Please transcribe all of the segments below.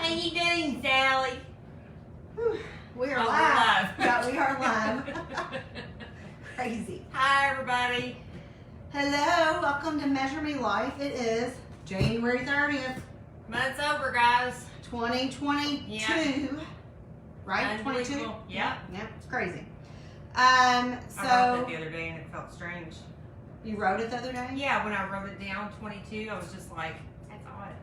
What are you doing, Sally? We are live. Yeah, we are live. Crazy. Hi, everybody. Hello, welcome to Measure Me Life. It is January 30th, Month's over, guys. 2022. Yeah. Right? 22? Unbelievable. Yeah. Yeah, it's crazy. I wrote that So the other day and it felt strange. you wrote it the other day? Yeah, when I wrote it down, 22, I was just like, that's odd.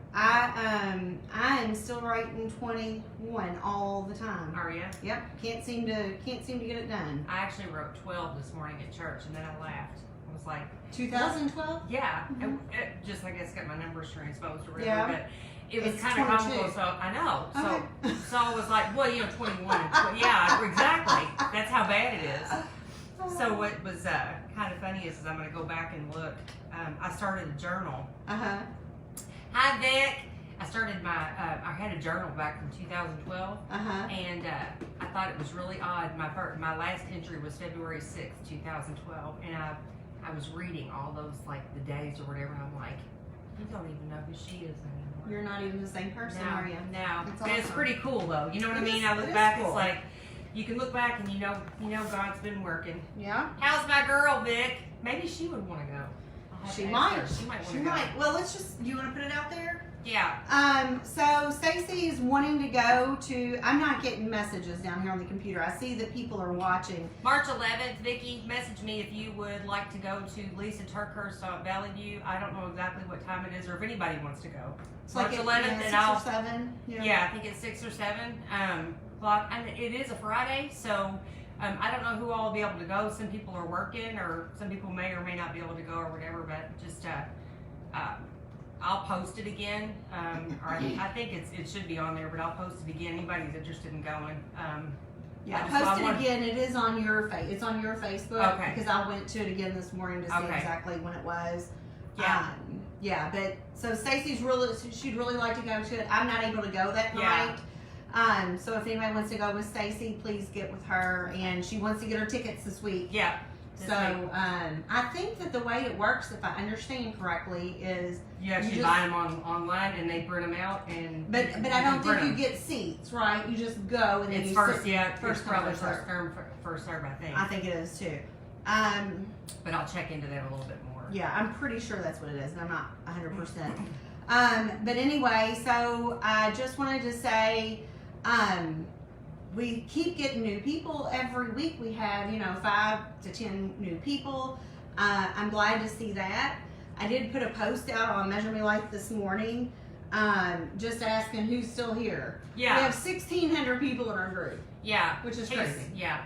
I am still writing 21 all the time. Are you? Yep, can't seem to get it done. I actually wrote 12 this morning at church, and then I laughed. I was like, 2012? yeah. Mhm. It just, I guess, got my numbers transposed or whatever. Yeah. But it was It's kind of 22. comical, so I know. So, Okay. so I was like, well, 21 and 20. Yeah, exactly. That's how bad it is. So what was kind of funny is I'm going to go back and look. I started a journal. Uh-huh. Hi, Vic. I started I had a journal back from 2012, Uh-huh. and I thought it was really odd. My last entry was February 6th, 2012, and I was reading all those, like, the days or whatever, and I'm like, you don't even know who she is anymore. You're not even the same person, are you? No. It's And it's awesome. pretty cool, though. You know what I It mean? is- I it look is back, cool. it's like, you can look back and you know God's been working. Yeah. How's my girl, Vic? Maybe she would want to go. I'll have She to ask might. her. She might want She to go. might. Well, let's just, you want to put it out there? Yeah. So Stacy is wanting to go to, I'm not getting messages down here on the computer. I see that people are watching. March 11th, Vicki, message me if you would like to go to Lisa Turkhurst on Valley View. I don't know exactly what time it is, or if anybody wants to go. It's March like 11th, at, and 6 I'll. or 7. Yeah, I think it's 6 or 7 o'clock, and it is a Friday, so I don't know who all will be able to go. Some people are working, or some people may or may not be able to go, or whatever. But just I'll post it again, or I think it should be on there, but I'll post it again. Anybody's interested in going. Yeah, I post it again. It is on your It's on your Facebook. Okay. Because I went to it again this morning to see Okay. exactly when it was. Yeah. Yeah, but so Stacy's she'd really like to go to it. I'm not able to go that Yeah. night. So if anybody wants to go with Stacy, please get with her. And she wants to get her tickets this week. Yeah. So I think that the way it works, if I understand correctly, is You actually buy them online and they print them out but I don't think you you get seats, right? You just go and then It's you first, sit, yeah. first It's come, probably first serve. first serve, I think. I think it is too. But I'll check into that a little bit more. Yeah, I'm pretty sure that's what it is, and I'm not 100%. But anyway, so I just wanted to say, we keep getting new people every week. We have, 5 to 10 new people. I'm glad to see that. I did put a post out on Measure Me Life this morning, just asking who's still here. Yeah. We have 1,600 people in our group. Yeah. Which is Who's- crazy. Yeah.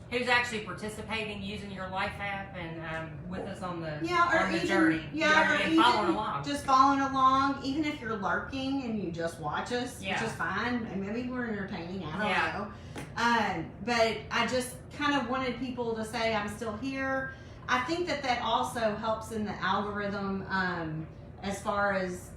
Who's actually participating using your Life app and with us on the or the even, journey? Yeah, or and even following along. just following along. Even if you're lurking and you just watch us, Yeah. which is fine. And maybe we're entertaining. I don't Yeah. know. But I just kind of wanted people to say I'm still here. I think that also helps in the algorithm as far as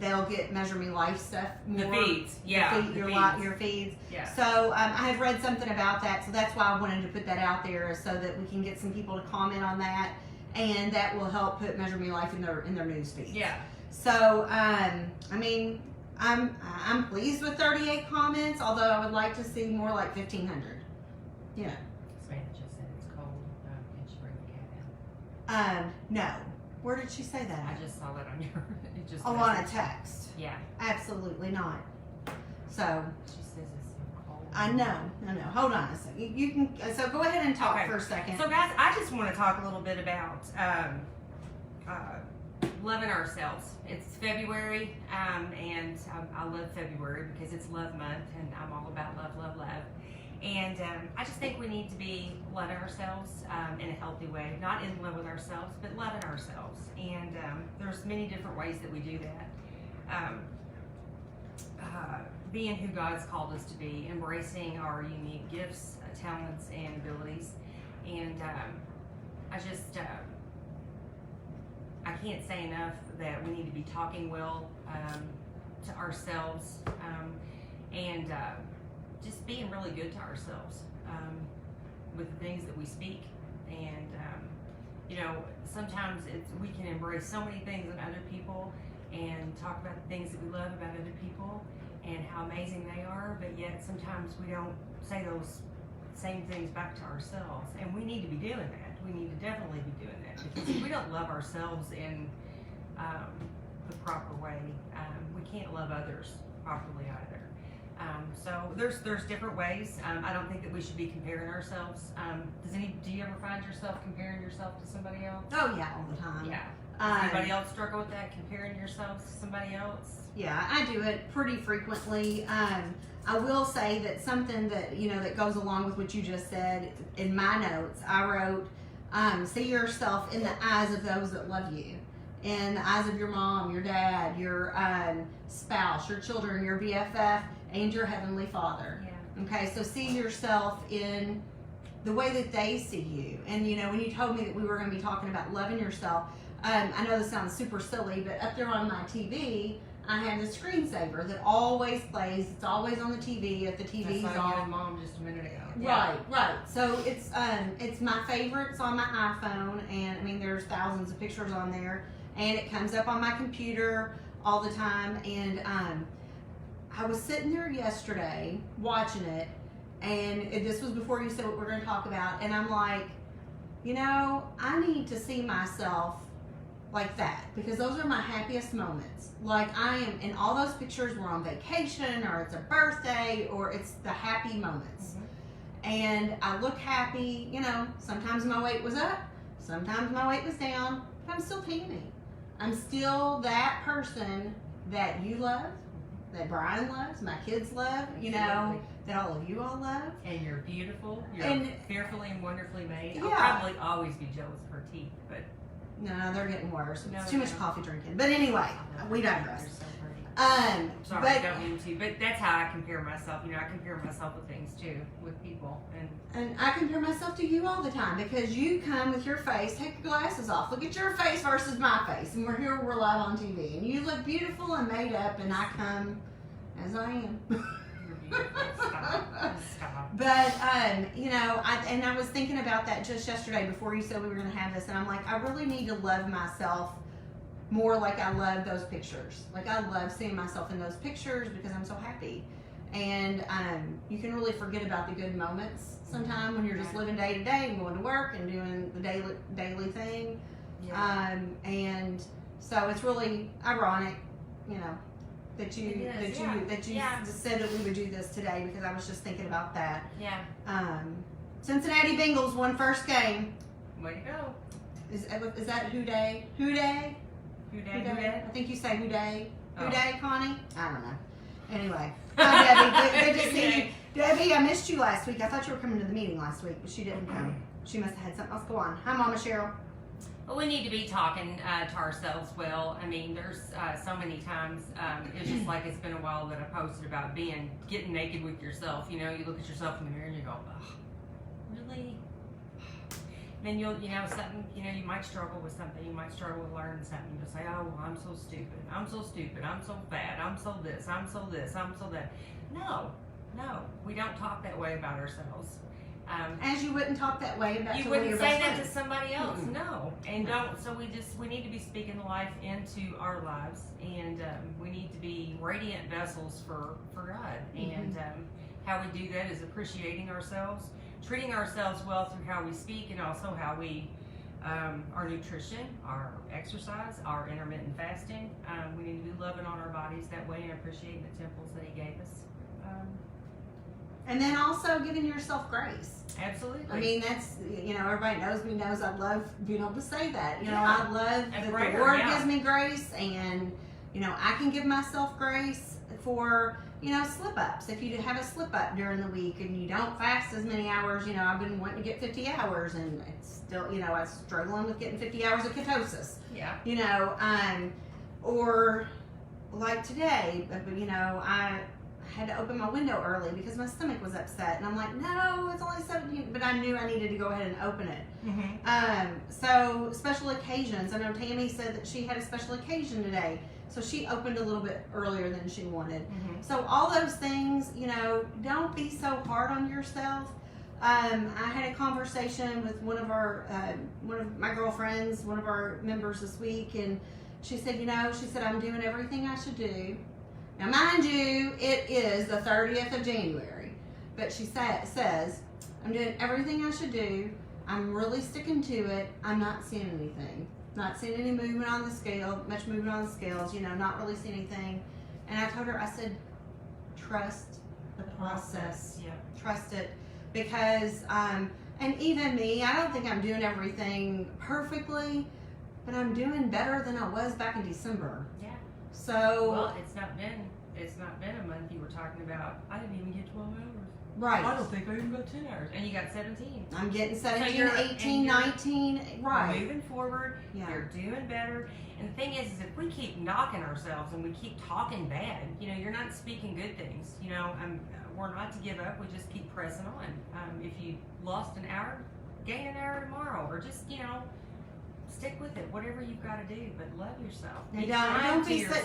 they'll get Measure Me Life stuff more. The feeds, yeah. Your feeds. Yeah. So I had read something about that, so that's why I wanted to put that out there, so that we can get some people to comment on that, and that will help put Measure Me Life in their news feed. Yeah. So I mean, I'm pleased with 38 comments, although I would like to see more like 1,500. Yeah. Savannah just said it's cold. Can she bring the cat out? No. Where did she say that? I just saw that on your. It just. Oh, on a messaged. text. Yeah. Absolutely not. So She says it's so cold. I know. Hold on a second. You can. So go ahead and talk Okay. for a second. So guys, I just want to talk a little bit about loving ourselves. It's February, and I love February because it's Love Month, and I'm all about love, love, love. And I just think we need to be loving ourselves in a healthy way, not in love with ourselves, but loving ourselves. And there's many different ways that we do that. Being who God's called us to be, embracing our unique gifts, talents, and abilities. And I can't say enough that we need to be talking well to ourselves and just being really good to ourselves with the things that we speak. And sometimes we can embrace so many things in other people and talk about the things that we love about other people, and how amazing they are, but yet sometimes we don't say those same things back to ourselves, and we need to be doing that. We need to definitely be doing that, because if we don't love ourselves in the proper way, we can't love others properly either. So there's different ways. I don't think that we should be comparing ourselves. Do you ever find yourself comparing yourself to somebody else? Oh yeah, all the time. Yeah. Does anybody else struggle with that, comparing yourselves to somebody else? Yeah, I do it pretty frequently. I will say that something that, that goes along with what you just said, in my notes, I wrote, see yourself in the eyes of those that love you. In the eyes of your mom, your dad, your spouse, your children, your BFF, and your Heavenly Father. Yeah. Okay, so see yourself in the way that they see you. And, when you told me that we were going to be talking about loving yourself, I know this sounds super silly, but up there on my TV, I have the screensaver that always plays. It's always on the TV if the TV's I saw you on. and Mom just a minute ago. Yeah. Right. So it's my favorites on my iPhone, and I mean there's thousands of pictures on there, and it comes up on my computer all the time. And I was sitting there yesterday watching it, and this was before you said what we're going to talk about, and I'm like, I need to see myself like that, because those are my happiest moments. Like I am in all those pictures, we're on vacation, or it's a birthday, or it's the happy moments. Mm-hmm. And I look happy, sometimes my weight was up, sometimes my weight was down, but I'm still Tammy. I'm still that person that you love, that Brian loves, my kids love, that all of you all love. And you're beautiful. You're fearfully and wonderfully made. Yeah. I'll probably always be jealous of her teeth, but no, they're getting worse. No, it's too much coffee drinking. But anyway, we digress. You're so pretty. Sorry, I but don't mean to, but that's how I compare myself. I compare myself with things too, with people, and I compare myself to you all the time, because you come with your face, take your glasses off, look at your face versus my face, and we're live on TV, and you look beautiful and made up, and I come as I am. Stop. But I was thinking about that just yesterday before you said we were going to have this, and I'm like, I really need to love myself more like I love those pictures. Like I love seeing myself in those pictures because I'm so happy. And you can really forget about the good moments sometimes when you're just living day to day and going to work and doing the daily thing. Yeah. And so it's really ironic, that you said that we would do this today, because I was just thinking about that. Yeah. Cincinnati Bengals won first game. Way to go. Is that who day? Who day? Who day? I think you say who day. Oh. Who day, Connie? I don't know. Anyway. Hi, Debbie. Good to see you. Debbie, I missed you last week. I thought you were coming to the meeting last week, but she didn't come. She must have had something else go on. Hi, Mama Cheryl. Well, we need to be talking to ourselves well. I mean, there's so many times, it's just like it's been a while that I posted about getting naked with yourself. You look at yourself in the mirror and you go, oh, really? Then you'll, something, you might struggle with something. You might struggle with learning something. You'll say, oh, well, I'm so stupid. I'm so stupid. I'm so fat. I'm so this. I'm so this. I'm so that. No, we don't talk that way about ourselves. As you wouldn't talk that way about you wouldn't your say best that friend. to somebody else. No, and don't. So we need to be speaking life into our lives, and we need to be radiant vessels for God. And how we do that is appreciating ourselves, treating ourselves well through how we speak, and also how we our nutrition, our exercise, our intermittent fasting. We need to be loving on our bodies that way and appreciating the temples that He gave us. And then also giving yourself grace. Absolutely. I mean, that's, everybody knows me, knows I love being able to say that. Yeah. I love And that prayer, the Lord yeah. gives me grace, and, I can give myself grace for, slip-ups. If you have a slip-up during the week and you don't fast as many hours, I've been wanting to get 50 hours, and it's still, I'm struggling with getting 50 hours of ketosis. Yeah. Or like today, I had to open my window early because my stomach was upset, and I'm like, no, it's only 17, but I knew I needed to go ahead and open it. So special occasions, I know Tammy said that she had a special occasion today, so she opened a little bit earlier than she wanted. So all those things, don't be so hard on yourself. I had a conversation with one of my girlfriends, one of our members this week, and she said, I'm doing everything I should do, Now, mind you, it is the 30th of January, but she says, I'm doing everything I should do. I'm really sticking to it. I'm not seeing anything. Not seeing any movement on the scale, much movement on the scales, not really seeing anything. And I told her, I said, trust the process. Yeah. Trust it. Because, and even me, I don't think I'm doing everything perfectly, but I'm doing better than I was back in December. Yeah. So. Well, it's not been a month. You were talking about, I didn't even get 12 hours. Right. I don't think I even got 10 hours. And you got 17. I'm getting 17, So 18, 19. Right. Moving forward. Yeah. You're doing better. And the thing is if we keep knocking ourselves and we keep talking bad, you're not speaking good things. We're not to give up. We just keep pressing on. If you lost an hour, gain an hour tomorrow, or just stick with it. Whatever you've got to do, but love yourself.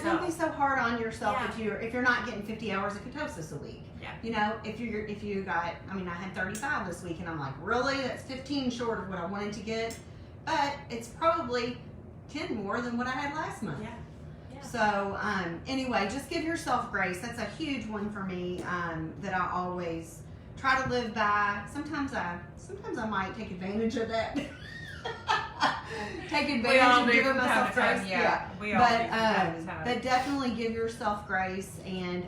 Don't be so hard on yourself Yeah. if you're not getting 50 hours of ketosis a week. Yeah. If you got, I had 35 this week, and I'm like, really? That's 15 short of what I wanted to get, but it's probably 10 more than what I had last month. Yeah. Yeah. So anyway, just give yourself grace. That's a huge one for me that I always try to live by. Sometimes I might take advantage of that. Take advantage of giving myself grace. Yeah. We all do from time to time. But definitely give yourself grace and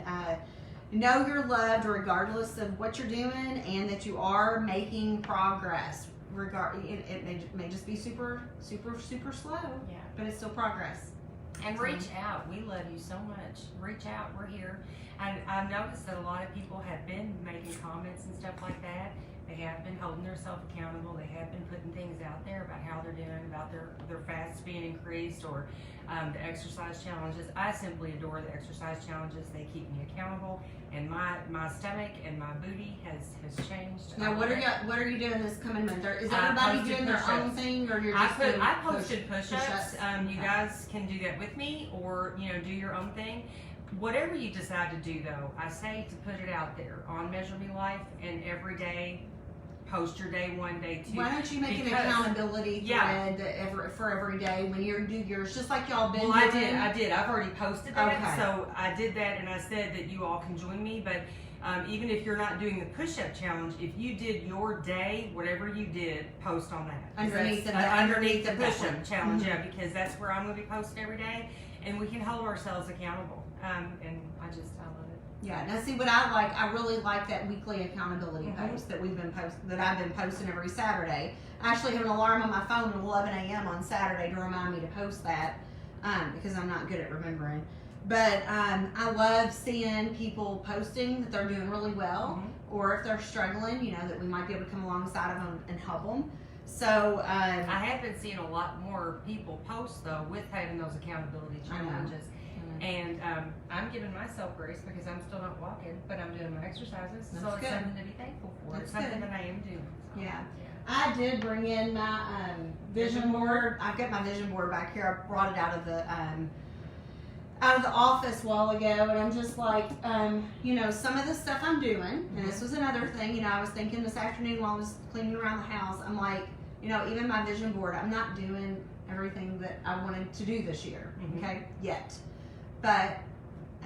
know you're loved regardless of what you're doing, and that you are making progress. It may just be super slow, Yeah. but it's still progress. And reach out. We love you so much. Reach out. We're here. And I've noticed that a lot of people have been making comments and stuff like that. They have been holding themselves accountable. They have been putting things out there about how they're doing, about their fasts being increased, or the exercise challenges. I simply adore the exercise challenges. They keep me accountable, and my stomach and my booty has changed. Now, what are you doing this coming month? Is everybody doing their own thing, or you're just I posted push-ups. You Okay. guys can do that with me, or do your own thing. Whatever you decide to do, though, I say to put it out there on Measure Me Life, and every day post your day one, day two. Why don't you make an accountability thread for every day when you do yours, just like y'all been doing? I did. I've already posted that. Okay. So I did that, and I said that you all can join me. But even if you're not doing the push-up challenge, if you did your day, whatever you did, post on that. Underneath the push-up challenge, yeah, because that's where I'm going to be posting every day, and we can hold ourselves accountable. And I love it. Yeah. Now, see what I like. I really like that weekly accountability post that I've been posting every Saturday. I actually have an alarm on my phone at 11 a.m. on Saturday to remind me to post that because I'm not good at remembering. But I love seeing people posting that they're doing really well, or if they're struggling, that we might be able to come alongside of them and help them. So I have been seeing a lot more people post though with having those accountability challenges. And I'm giving myself grace because I'm still not walking, but I'm doing my exercises. That's so it's good. something to be thankful for. That's it's something good. that I am doing. So, Yeah. I did bring in my vision board. I've got my vision board back here. I brought it out of the office a while ago, and I'm just like, some of the stuff I'm doing, and this was another thing, I was thinking this afternoon while I was cleaning around the house, I'm like, even my vision board, I'm not doing everything that I wanted to do this year, okay, yet. But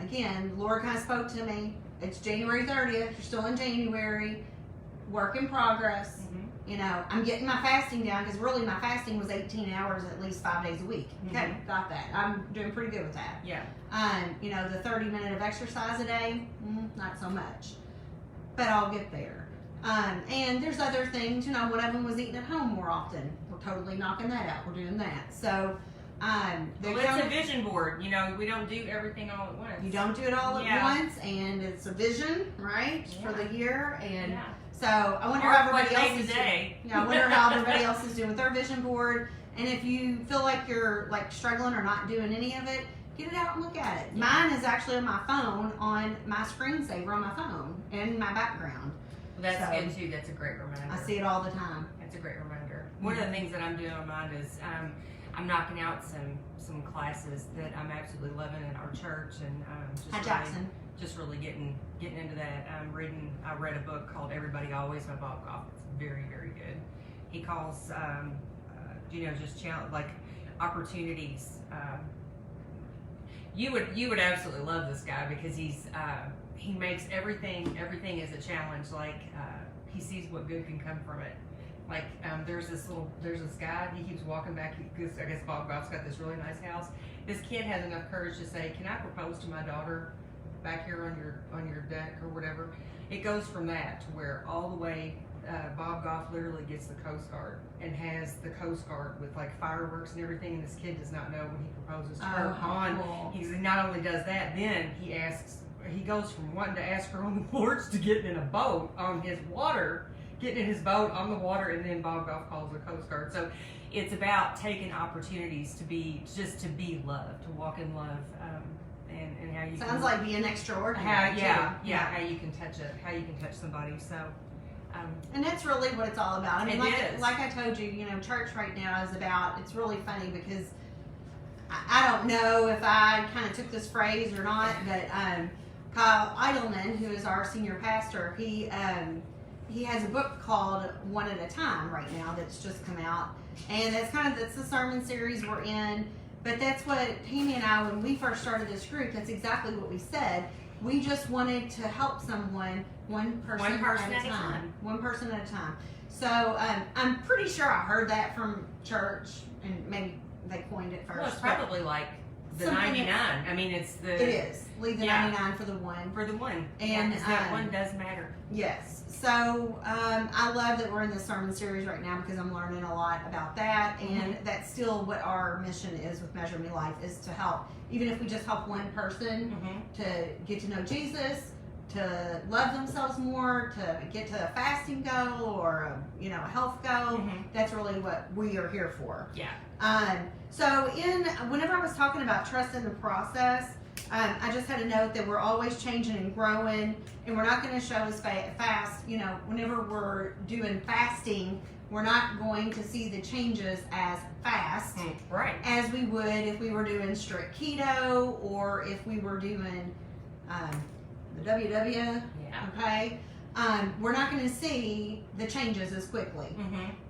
again, Lord kind of spoke to me. It's January 30th. You're still in January. Work in progress. I'm getting my fasting down because really my fasting was 18 hours at least 5 days a week. Okay, got that. I'm doing pretty good with that. Yeah. The 30 minutes of exercise a day, not so much. But I'll get there. And there's other things. One of them was eating at home more often. We're totally knocking that out. We're doing that. So. It's a vision board. We don't do everything all at once. You don't do it all at once, and it's a vision, right, for the year. And so I wonder how everybody else is doing. I wonder how everybody else is doing with their vision board. And if you feel like you're struggling or not doing any of it, get it out and look at it. Mine is actually on my phone, on my screensaver on my phone, in my background. Well, that's good too. That's a great reminder. I see it all the time. That's a great reminder. One of the things that I'm doing on mine is I'm knocking out some classes that I'm absolutely loving in our church, and just really getting into that. I read a book called Everybody Always by Bob Goff. It's very, very good. He calls just challenge, like opportunities. You would absolutely love this guy because he makes everything is a challenge. Like he sees what good can come from it. Like there's this guy, he keeps walking back because I guess Bob Goff's got this really nice house. This kid has enough courage to say, "Can I propose to my daughter back here on your deck or whatever?" It goes from that to where all the way Bob Goff literally gets the Coast Guard and has the Coast Guard with like fireworks and everything, and this kid does not know when he proposes to her Cool. He not only does that, then he goes from wanting to ask her on the porch to getting in a boat on his water, getting in his boat on the water, and then Bob Goff calls the Coast Guard. So it's about taking opportunities to be loved, to walk in love, and how you Sounds like being extraordinary. how you can touch somebody. So. And that's really what it's all about. I mean, is. like I told you, church right now is about, it's really funny because I don't know if I kind of took this phrase or not, but Kyle Eidelman, who is our senior pastor, he has a book called One at a Time right now that's just come out. And that's the sermon series we're in. But that's what Tammy and I, when we first started this group, that's exactly what we said. We just wanted to help someone one person at a time. One person at a time. So I'm pretty sure I heard that from church, and maybe they coined it first. Well, it's probably like the something 99. I mean, it's the. It is. Leave the 99 for the one. For the one. And that one does matter. Yes. So I love that we're in this sermon series right now because I'm learning a lot about that, and that's still what our mission is with Measure Me Life, is to help. Even if we just help one person to get to know Jesus, to love themselves more, to get to a fasting goal or a health goal, that's really what we are here for. Yeah. So whenever I was talking about trust in the process, I just had a note that we're always changing and growing, and we're not going to show as fast. Whenever we're doing fasting, we're not going to see the changes as fast as we would if we were doing strict keto or if we were doing the WW. Yeah. Okay. We're not going to see the changes as quickly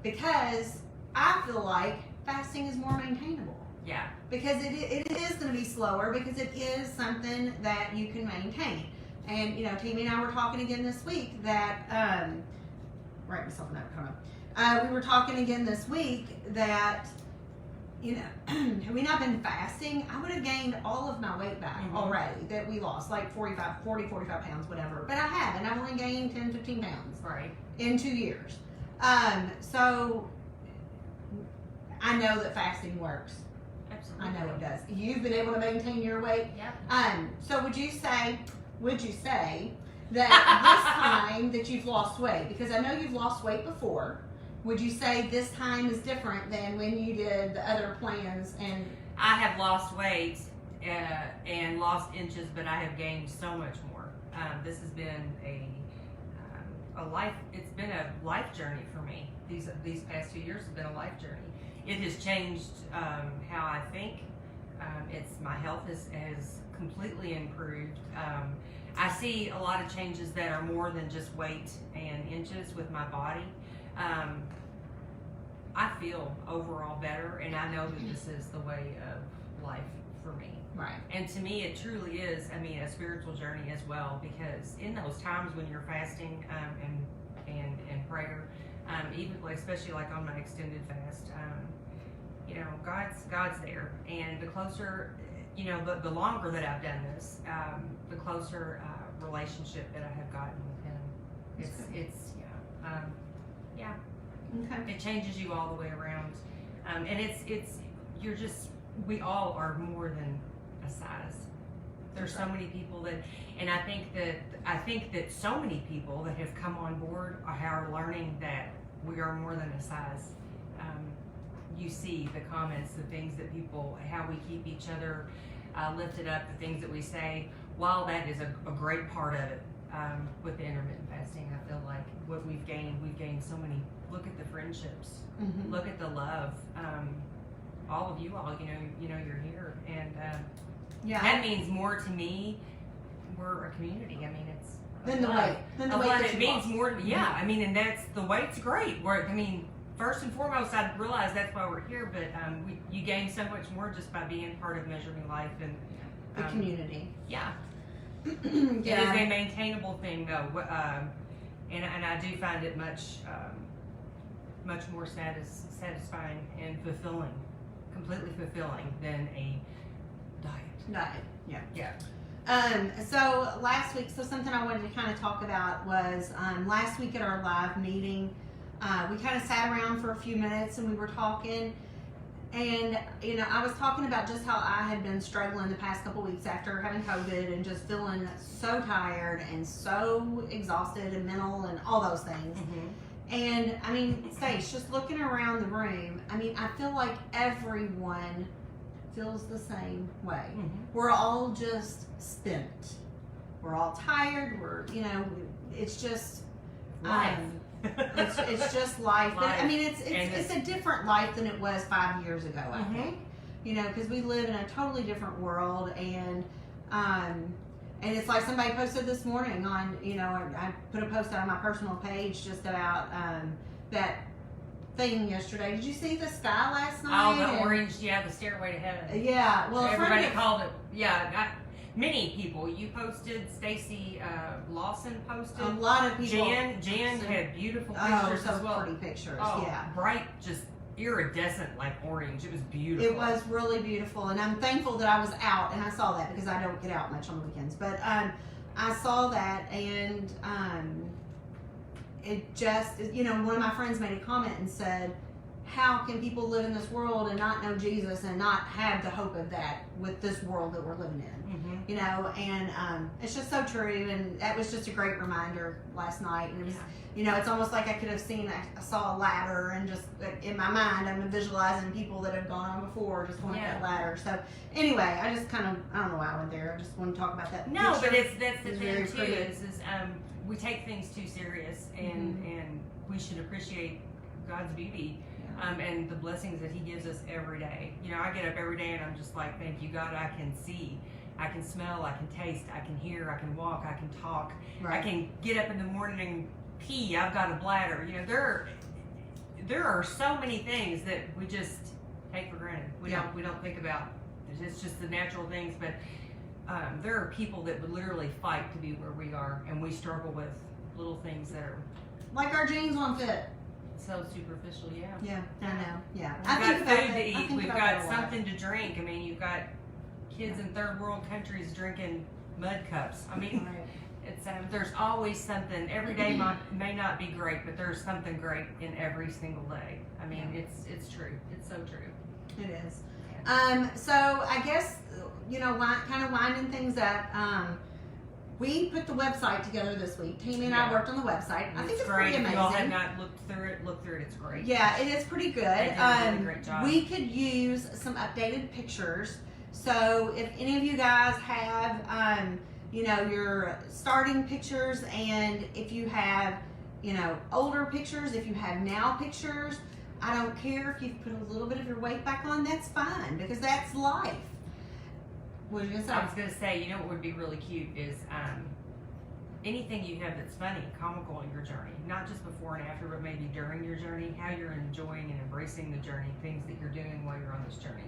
because I feel like fasting is more maintainable. Yeah. Because it is going to be slower because it is something that you can maintain. And, Tammy and I were talking again this week that, write myself a note, come on. We were talking again this week that, had we not been fasting, I would have gained all of my weight back already that we lost, like 40, 45 pounds, whatever. But I haven't. I've only gained 10, 15 pounds in 2 years. So I know that fasting works. Absolutely. I know it does. You've been able to maintain your weight. Yep. So would you say that this time that you've lost weight, because I know you've lost weight before, would you say this time is different than when you did the other plans? And I have lost weight and lost inches, but I have gained so much more. This has been a life. It's been a life journey for me. These past 2 years have been a life journey. It has changed how I think. My health has completely improved. I see a lot of changes that are more than just weight and inches with my body. I feel overall better, and I know that this is the way of life for me. right. And to me, it truly is, a spiritual journey as well, because in those times when you're fasting and prayer, even especially like on my extended fast, God's there, and the closer, the longer that I've done this, the closer relationship that I have gotten with Him. Yeah. Okay. It changes you all the way around, and we all are more than a size. There's so many people and I think that so many people that have come on board are learning that we are more than a size. You see the comments, the things that people, how we keep each other lifted up, the things that we say. While that is a great part of it, with the intermittent fasting, I feel like what we've gained so many. Look at the friendships, look at the love. All of you all, you're here, and that means more to me. We're a community. It's Then the weight. It means more. Yeah, and that's the weight's great. First and foremost, I realize that's why we're here, but you gain so much more just by being part of Measure Me Life, and The community. Yeah. Yeah. It is a maintainable thing, though, and I do find it much more satisfying and fulfilling, completely fulfilling than a diet. Yeah. So last week, something I wanted to kind of talk about was last week at our live meeting, we kind of sat around for a few minutes and we were talking. And, I was talking about just how I had been struggling the past couple weeks after having COVID and just feeling so tired and so exhausted and mental and all those things. Mm-hmm. And, Stace, just looking around the room, I feel like everyone feels the same way. Mm-hmm. We're all just spent. We're all tired. It's just Life. It's just life. But, Life. it's a different life than it was 5 years ago, I Mm-hmm. think. Because we live in a totally different world, and it's like somebody posted this morning on, I put a post out on my personal page just about that thing yesterday. Did you see the sky last night? Oh, the orange, the stairway to heaven. Yeah, well, Everybody called it, many people. You posted, Stacy Lawson posted. A lot of people. Jan had beautiful pictures as well. Pretty pictures, Oh, yeah. bright, just iridescent like orange. It was beautiful. It was really beautiful, and I'm thankful that I was out and I saw that because I don't get out much on the weekends. But I saw that, and it just, one of my friends made a comment and said, how can people live in this world and not know Jesus and not have the hope of that with this world that we're living in? Mm-hmm. And it's just so true, and that was just a great reminder last night. And it was, it's almost like I could have seen, I saw a ladder, and just in my mind, I'm visualizing people that have gone on before just going up that ladder. So anyway, I just kind of, I don't know why I went there. I just want to talk about that. No, picture. but that's the thing too, is we take things too serious, and we should appreciate God's beauty. And the blessings that He gives us every day. I get up every day and I'm just like, thank you, God. I can see, I can smell, I can taste, I can hear, I can walk, I can talk. Right. I can get up in the morning and pee. I've got a bladder. There are so many things that we just take for granted. We don't think about. It's just the natural things. But there are people that would literally fight to be where we are, and we struggle with little things that are like our jeans won't fit. so superficial. Yeah, I know. Yeah, We've got food to eat. We've got something to drink. You've got kids in third world countries drinking mud cups. It's there's always something. Every day may not be great, but there's something great in every single day. It's true. It's so true. It is. So I guess kind of winding things up. We put the website together this week. Tammy and I worked on the website. I think it's great. pretty amazing. If you all have not looked through it, look through it. It's great. Yeah, it is pretty good. They did a really great job. We could use some updated pictures. So if any of you guys have, your starting pictures, and if you have, older pictures, if you have now pictures, I don't care if you've put a little bit of your weight back on. That's fine, because that's life. What were you gonna say? I was gonna say, what would be really cute is anything you have that's funny, comical in your journey, not just before and after, but maybe during your journey, how you're enjoying and embracing the journey, things that you're doing while you're on this journey.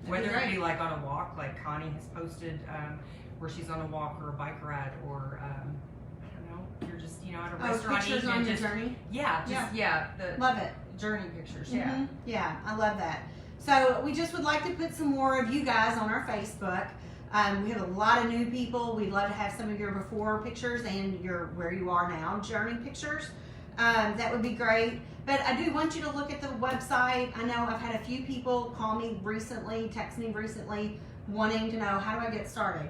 Whether it be like on a walk, like Connie has posted, where she's on a walk or a bike ride, or I don't know, you're just at a restaurant pictures eating on and your just journey. The Love it. journey pictures. Mm-hmm. Yeah, I love that. So we just would like to put some more of you guys on our Facebook. We have a lot of new people. We'd love to have some of your before pictures and your where you are now journey pictures. That would be great. But I do want you to look at the website. I know I've had a few people call me recently, text me recently, wanting to know, how do I get started?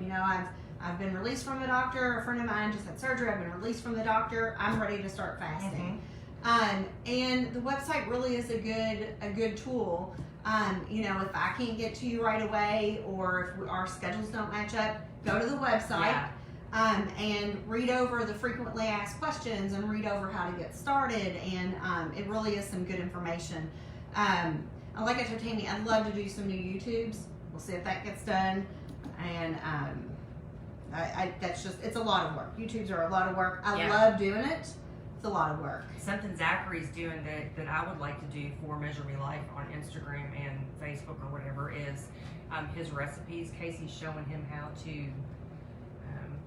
I've been released from the doctor. A friend of mine just had surgery. I've been released from the doctor. I'm ready to start fasting. And the website really is a good tool. If I can't get to you right away, or if our schedules don't match up, go to the website and read over the frequently asked questions and read over how to get started. And it really is some good information. Like I told Tammy, I'd love to do some new YouTubes. We'll see if that gets done. And it's a lot of work. YouTubes are a lot of work. I love doing it It's a lot of work. Something Zachary's doing that I would like to do for Measure Me Life on Instagram and Facebook or whatever is his recipes. Casey's showing him how to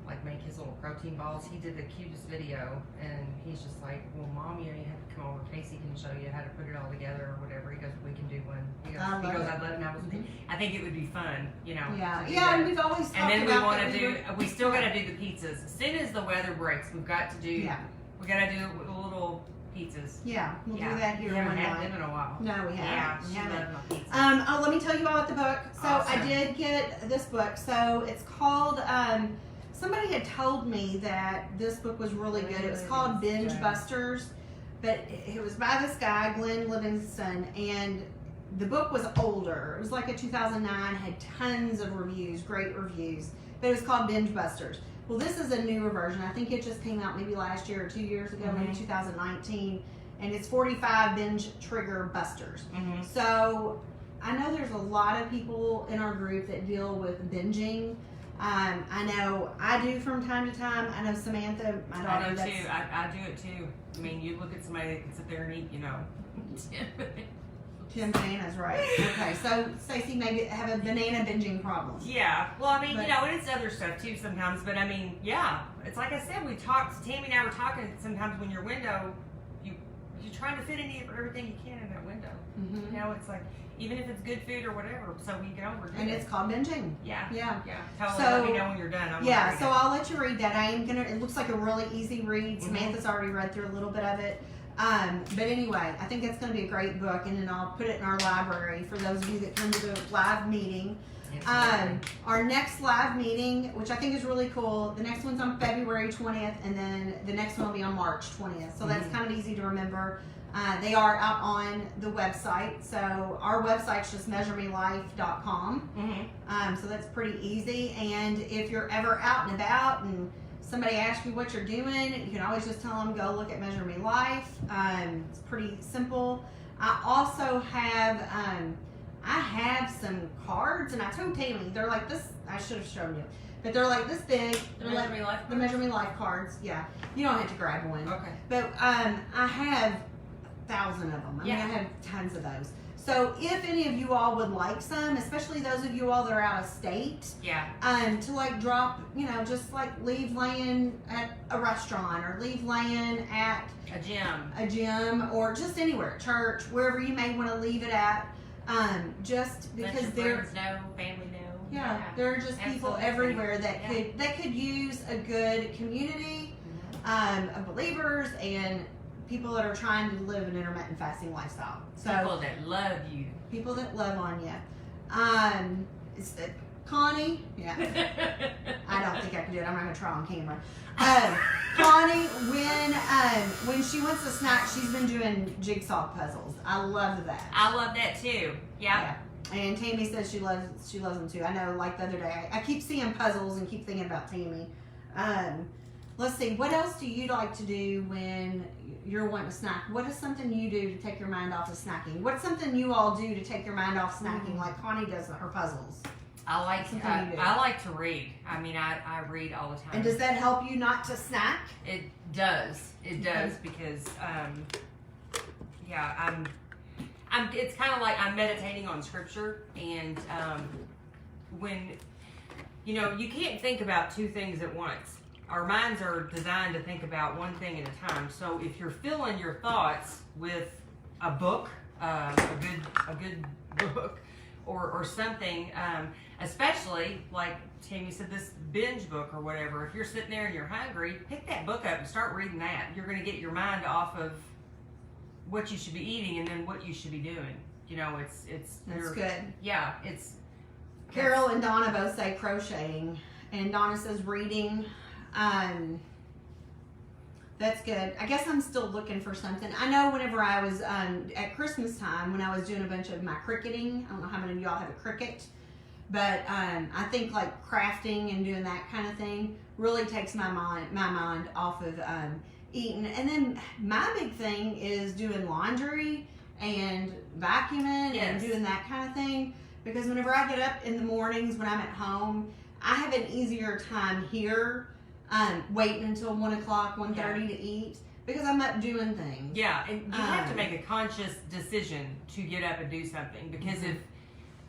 like make his little protein balls. He did the cutest video, and he's just like, well, Mom, you have to come over. Casey can show you how to put it all together or whatever. He goes, we can do one. He goes, I'd love it. And I think it would be fun, you know. Yeah, and we've always talked about. And then we want to do. We still got to do the pizzas as soon as the weather breaks. We've got to do. Yeah. We got to do little pizzas. Yeah, we'll do that here. We haven't had them in a while. No, we haven't. Yeah, she loves my pizzas. Let me tell you about the book. So awesome. I did get this book. So it's called. Somebody had told me that this book was really good. It was called Binge Busters, but it was by this guy, Glenn Livingston, and the book was older. It was like a 2009, had tons of reviews, great reviews, but it was called Binge Busters. Well, this is a newer version. I think it just came out maybe last year or 2 years ago, maybe 2019, and it's 45 binge trigger busters. So I know there's a lot of people in our group that deal with binging. I know I do from time to time. I know Samantha, my daughter, I do too. I do it too. I mean, you look at somebody that can sit there and eat, you know, 10 bananas, right? Okay, so Stacy maybe have a banana binging problem. Yeah. Well, I mean, you know, and it's other stuff too sometimes. But I mean, yeah, it's like I said. We talked. Tammy and I were talking. Sometimes when your window, you're trying to fit everything you can in that window. You know, it's like. Even if it's good food or whatever, so we can overdo it. And it's called binging. Yeah. So, let me know when you're done. I'll let you read that. It looks like a really easy read. Samantha's already read through a little bit of it. But anyway, I think it's going to be a great book, and then I'll put it in our library for those of you that come to the live meeting. Our next live meeting, which I think is really cool, the next one's on February 20th, and then the next one will be on March 20th. So that's kind of easy to remember. They are out on the website. So our website's just measuremelife.com. So that's pretty easy. And if you're ever out and about and somebody asks you what you're doing, you can always just tell them, go look at Measure Me Life. It's pretty simple. I also have, I have some cards, and I told Tammy, they're like this, I should have shown you. But they're like this big. The Measure Me Life cards? The Measure Me Life cards, yeah. You don't have to grab one. Okay. But I have 1,000 of them. I mean, I have tons of those. So if any of you all would like some, especially those of you all that are out of state, to like drop, you know, just like leave laying at a restaurant or leave laying at a gym or just anywhere, church, wherever you may want to leave it at, just because they're family know. Yeah, there are just people everywhere that could use a good community of believers and people that are trying to live an intermittent fasting lifestyle. So people that love you. People that love on you. Connie, I don't think I can do it. I'm not going to try on camera. Connie, when she wants a snack, she's been doing jigsaw puzzles. I love that. I love that too. Yeah. And Tammy says she loves them too. I know, like the other day, I keep seeing puzzles and keep thinking about Tammy. Let's see, what else do you like to do when you're wanting a snack? What is something you do to take your mind off of snacking? What's something you all do to take your mind off snacking, like Connie does her puzzles? I like to read. I mean, I read all the time. And does that help you not to snack? It does. It does because, it's kind of like I'm meditating on scripture, and when, you know, you can't think about two things at once. Our minds are designed to think about one thing at a time. So if you're filling your thoughts with a book, a good book, or something, especially like Tammy said, this binge book or whatever. If you're sitting there and you're hungry, pick that book up and start reading that. You're going to get your mind off of what you should be eating and then what you should be doing. You know, it's that's good. Yeah, it's. Carol and Donna both say crocheting, and Donna says reading. That's good. I guess I'm still looking for something. I know whenever I was at Christmas time, when I was doing a bunch of my cricketing, I don't know how many of y'all have a cricket, but I think like crafting and doing that kind of thing really takes my mind off of eating. And then my big thing is doing laundry and vacuuming and doing that kind of thing, because whenever I get up in the mornings when I'm at home, I have an easier time here waiting until 1 o'clock, 1:30 to eat, because I'm up doing things. Yeah, and you have to make a conscious decision to get up and do something, because if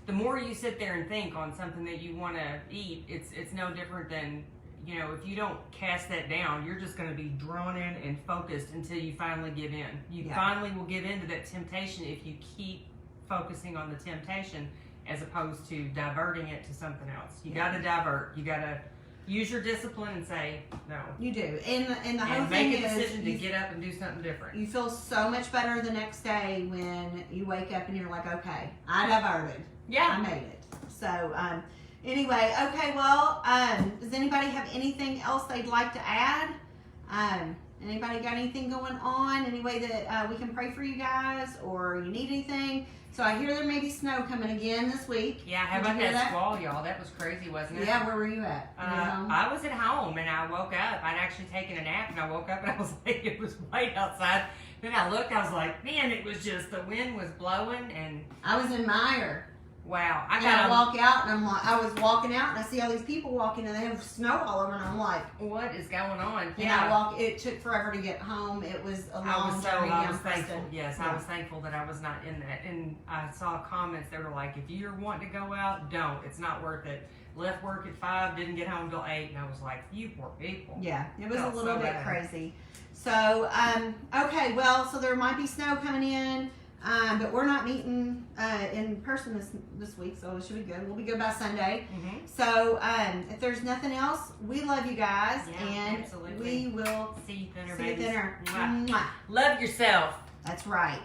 the more you sit there and think on something that you want to eat, it's no different than, you know, if you don't cast that down, you're just going to be drawn in and focused until you finally give in. You finally will give in to that temptation if you keep focusing on the temptation as opposed to diverting it to something else. You got to divert. You got to use your discipline and say no. You do, and the whole thing make a is decision to get up and do something different. You feel so much better the next day when you wake up and you're like, okay, I diverted. Yeah, I made it. So anyway, okay. Well, does anybody have anything else they'd like to add? Anybody got anything going on? Any way that we can pray for you guys, or you need anything? So I hear there may be snow coming again this week. Yeah, how about that squall, y'all? That was crazy, wasn't it? Yeah, where were you at? I was at home, and I woke up. I'd actually taken a nap, and I woke up, and I was like, it was white outside. Then I looked, I was like, man, it was just, the wind was blowing, and I was in Meyer. Wow. I walk out, and I'm like, I was walking out, and I see all these people walking, and they have snow all over, and I'm like, what is going on? Yeah. It took forever to get home. It was a long journey. I was thankful. Yes, yeah. I was thankful that I was not in that. And I saw comments that were like, if you're wanting to go out, don't. It's not worth it. Left work at 5, didn't get home till 8, and I was like, you poor people. Yeah, it was a little bit crazy. So, okay, well, so there might be snow coming in. But we're not meeting in person this week, so it should be good. We'll be good by Sunday. So if there's nothing else, we love you guys, and absolutely. We will see you thinner, babies. Love yourself. That's right.